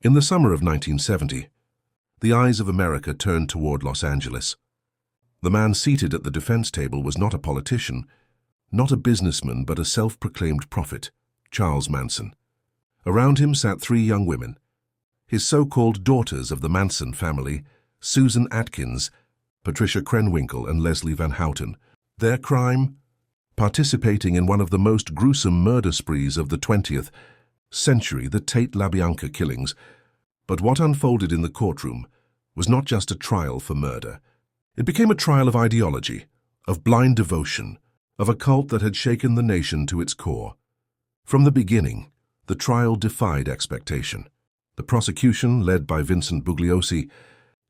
In the summer of 1970, the eyes of America turned toward Los Angeles. The man seated at the defense table was not a politician, not a businessman, but a self-proclaimed prophet, Charles Manson. Around him sat three young women, his so-called daughters of the Manson family, Susan Atkins, Patricia Krenwinkel, and Leslie Van Houten. Their crime? Participating in one of the most gruesome murder sprees of the 20th century, the Tate LaBianca killings. But what unfolded in the courtroom was not just a trial for murder. It became a trial of ideology, of blind devotion, of a cult that had shaken the nation to its core. From the beginning, the trial defied expectation. The prosecution, led by Vincent Bugliosi,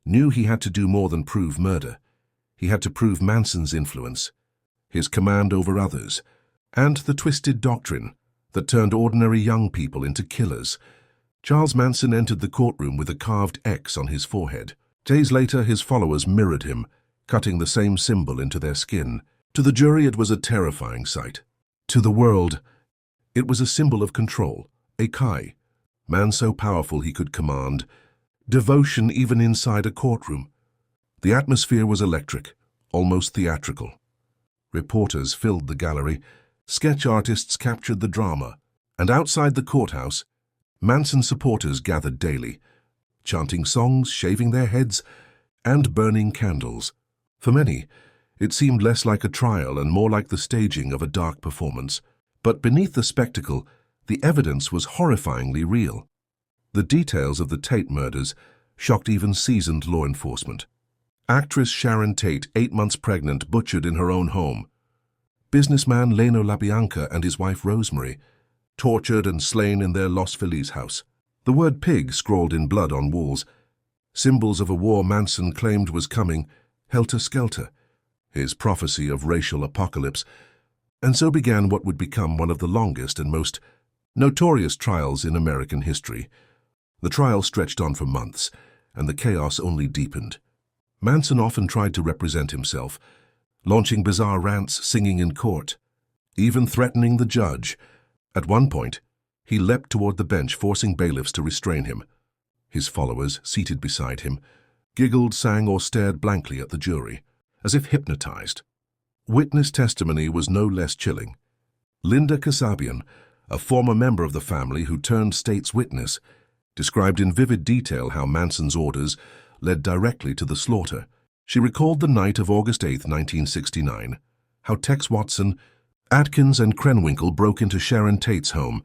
knew he had to do more than prove murder. He had to prove Manson's influence, his command over others, and the twisted doctrine that turned ordinary young people into killers. Charles Manson entered the courtroom with a carved X on his forehead. Days later, his followers mirrored him, cutting the same symbol into their skin. To the jury, it was a terrifying sight. To the world, it was a symbol of control, a Kai, man so powerful he could command devotion even inside a courtroom. The atmosphere was electric, almost theatrical. Reporters filled the gallery, sketch artists captured the drama, and outside the courthouse, Manson supporters gathered daily, chanting songs, shaving their heads, and burning candles. For many, it seemed less like a trial and more like the staging of a dark performance. But beneath the spectacle, the evidence was horrifyingly real. The details of the Tate murders shocked even seasoned law enforcement. Actress Sharon Tate, 8 months pregnant, butchered in her own home. Businessman Leno LaBianca and his wife Rosemary, tortured and slain in their Los Feliz house. The word pig scrawled in blood on walls, symbols of a war Manson claimed was coming, Helter Skelter, his prophecy of racial apocalypse. And so began what would become one of the longest and most notorious trials in American history. The trial stretched on for months, and the chaos only deepened. Manson often tried to represent himself, launching bizarre rants, singing in court, even threatening the judge. At one point, he leapt toward the bench, forcing bailiffs to restrain him. His followers, seated beside him, giggled, sang, or stared blankly at the jury, as if hypnotized. Witness testimony was no less chilling. Linda Kasabian, a former member of the family who turned state's witness, described in vivid detail how Manson's orders led directly to the slaughter. She recalled the night of August 8, 1969, how Tex Watson, Atkins, and Krenwinkel broke into Sharon Tate's home,